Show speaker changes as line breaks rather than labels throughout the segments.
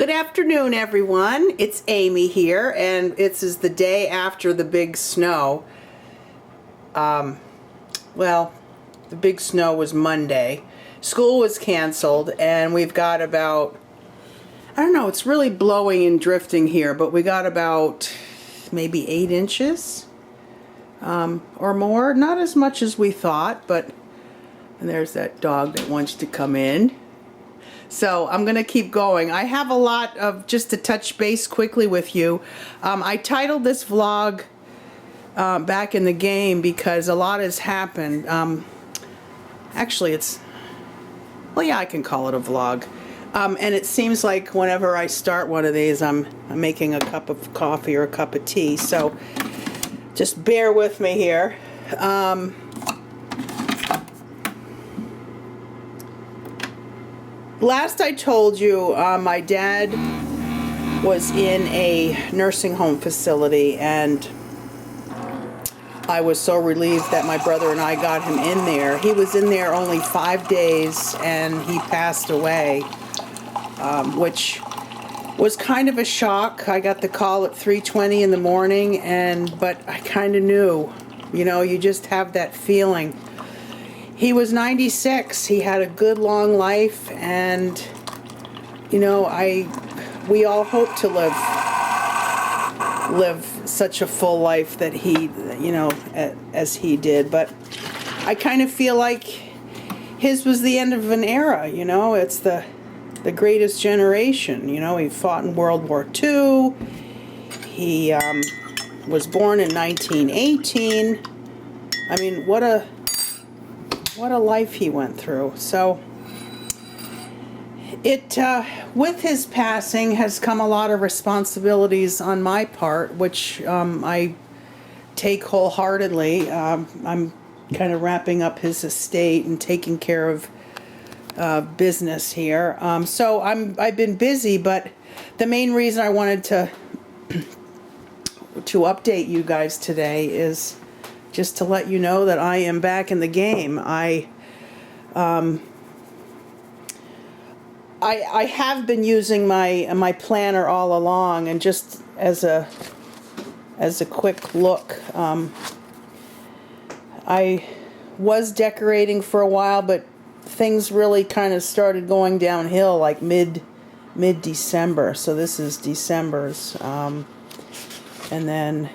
Good afternoon, everyone. It's Amy here, and this is the day after the big snow. Well, the big snow was Monday. School was canceled, and we've got about, I don't know, it's really blowing and drifting here, but we got about maybe 8 inches or more. Not as much as we thought, but and there's that dog that wants to come in. So I'm going to keep going. I have a lot of, just to touch base quickly with you. I titled this vlog Back in the Game because a lot has happened. Actually, well, yeah, I can call it a vlog. And it seems like whenever I start one of these, I'm making a cup of coffee or a cup of tea. So just bear with me here. Last I told you, my dad was in a nursing home facility, and I was so relieved that my brother and I got him in there. He was in there only 5 days, and he passed away, which was kind of a shock. I got the call at 3:20 in the morning, but I kind of knew. You know, you just have that feeling. He was 96. He had a good long life, and you know, we all hope to live such a full life that he, you know, as he did. But I kind of feel like his was the end of an era. You know, it's the greatest generation. You know, he fought in World War II. He was born in 1918. I mean, what a life he went through. So with his passing has come a lot of responsibilities on my part, which I take wholeheartedly. I'm kind of wrapping up his estate and taking care of business here. So I've been busy, but the main reason I wanted to update you guys today is just to let you know that I am back in the game. I have been using my planner all along, and just as a quick look, I was decorating for a while, but things really kind of started going downhill like mid-December. So this is December's, and then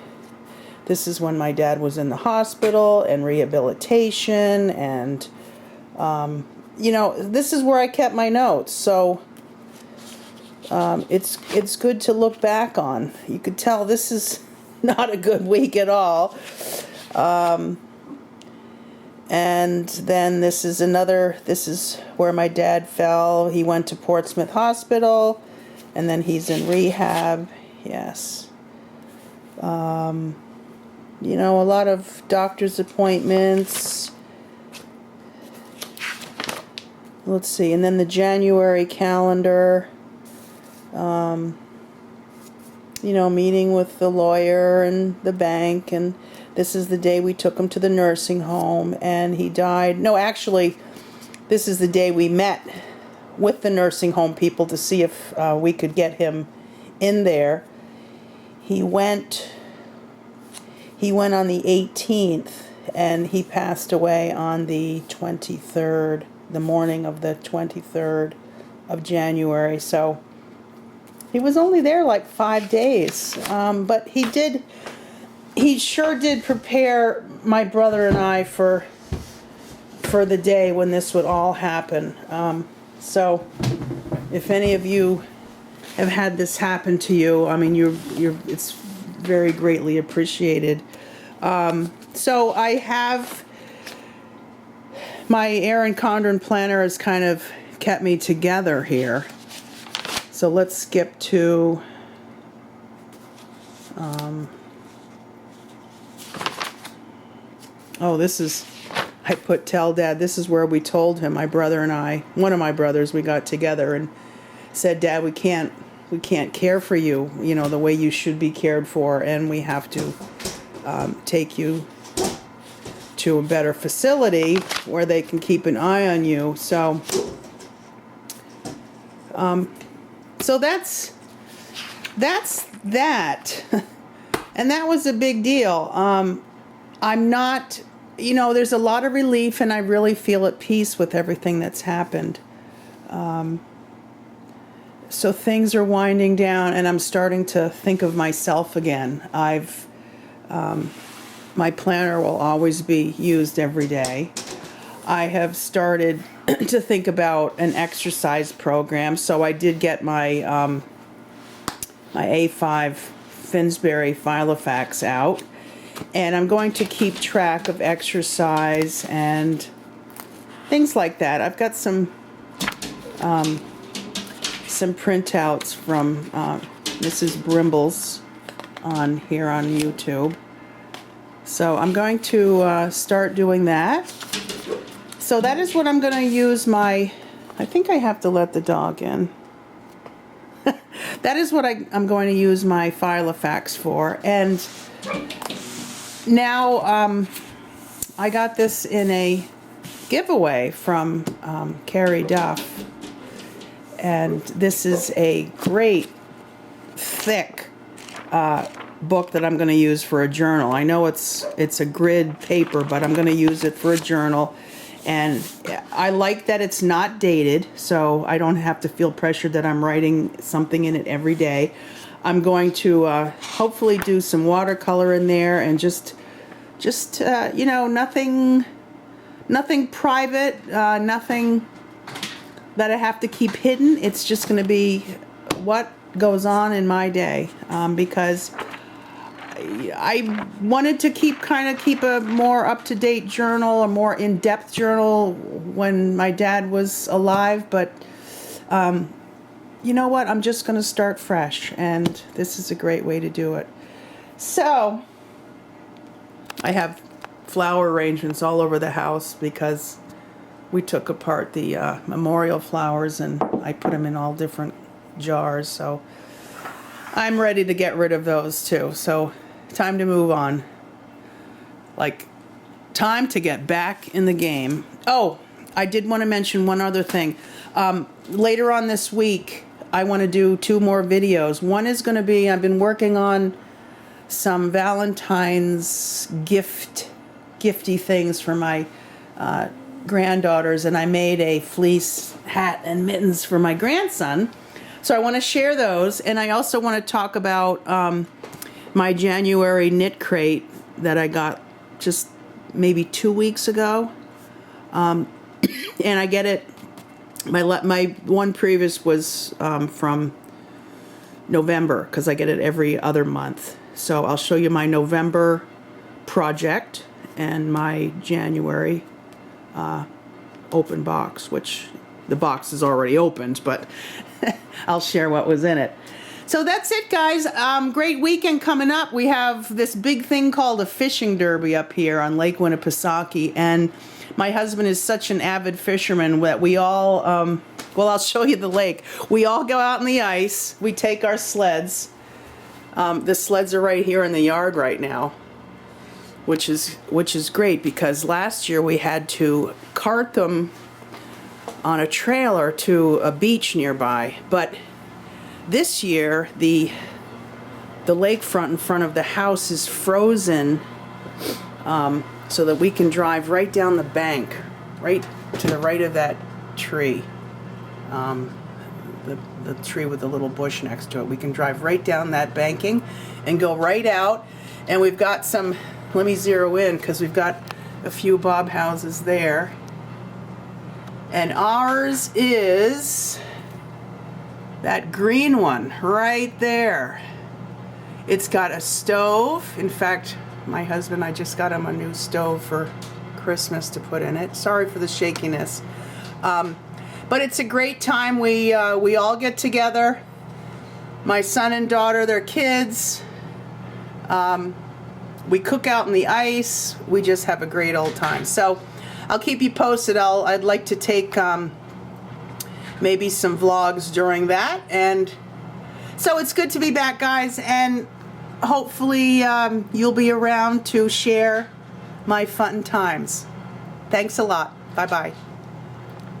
this is when my dad was in the hospital and rehabilitation, and you know, this is where I kept my notes. So it's good to look back on. You could tell this is not a good week at all. And then this is where my dad fell. He went to Portsmouth Hospital, and then he's in rehab. Yes. You know, a lot of doctor's appointments. Let's see, and then the January calendar. You know, meeting with the lawyer and the bank, and this is the day we took him to the nursing home, and he died. No, actually, this is the day we met with the nursing home people to see if we could get him in there. He went on the 18th, and he passed away on the 23rd, the morning of the 23rd of January. So he was only there like 5 days, but he sure did prepare my brother and I for the day when this would all happen. So if any of you have had this happen to you, I mean, it's very greatly appreciated. So I have my Erin Condren planner has kind of kept me together here. So let's skip to I put tell Dad, this is where we told him, my brother and I, one of my brothers, we got together and said, Dad, we can't care for you, you know, the way you should be cared for, and we have to take you to a better facility where they can keep an eye on you. So So that's that. And that was a big deal. I'm not, there's a lot of relief, and I really feel at peace with everything that's happened. So things are winding down, and I'm starting to think of myself again. My planner will always be used every day. I have started to think about an exercise program. So I did get my my A5 Finsbury Filofax out, and I'm going to keep track of exercise and things like that. I've got some printouts from Mrs. Brimble's on YouTube. So I'm going to start doing that. So that is what I'm going to use I think I have to let the dog in. That is what I'm going to use my Filofax for. And now I got this in a giveaway from Carrie Duff. And this is a great, thick book that I'm going to use for a journal. I know it's a grid paper, but I'm going to use it for a journal. And I like that it's not dated, so I don't have to feel pressured that I'm writing something in it every day. I'm going to hopefully do some watercolor in there, and just nothing private, nothing that I have to keep hidden. It's just going to be what goes on in my day, because I wanted to keep a more up-to-date journal, a more in-depth journal when my dad was alive, but you know what? I'm just going to start fresh, and this is a great way to do it. So I have flower arrangements all over the house because we took apart the memorial flowers, and I put them in all different jars, so I'm ready to get rid of those too. So time to move on. Like, time to get back in the game. Oh, I did want to mention one other thing. Later on this week, I want to do 2 more videos. One is going to be, I've been working on some Valentine's gifty things for my granddaughters, and I made a fleece hat and mittens for my grandson. So I want to share those, and I also want to talk about my January knit crate that I got just maybe 2 weeks ago. And I get it, my one previous was from November, because I get it every other month. So I'll show you my November project and my January open box, which the box is already opened, but I'll share what was in it. So that's it, guys. Great weekend coming up. We have this big thing called a fishing derby up here on Lake Winnipesaukee, and my husband is such an avid fisherman that we all, well, I'll show you the lake. We all go out in the ice. We take our sleds. The sleds are right here in the yard right now, which is great, because last year we had to cart them on a trailer to a beach nearby, but this year the lakefront in front of the house is frozen, so that we can drive right down the bank, right to the right of that tree, the tree with the little bush next to it. We can drive right down that banking and go right out, and we've got some, let me zero in because we've got a few Bob houses there, and ours is that green one right there. It's got a stove. In fact, my husband, I just got him a new stove for Christmas to put in it. Sorry for the shakiness. But it's a great time. We all get together. My son and daughter, their kids. We cook out in the ice. We just have a great old time. So I'll keep you posted. I'd like to take maybe some vlogs during that. And so it's good to be back, guys, and hopefully you'll be around to share my fun times. Thanks a lot. Bye-bye.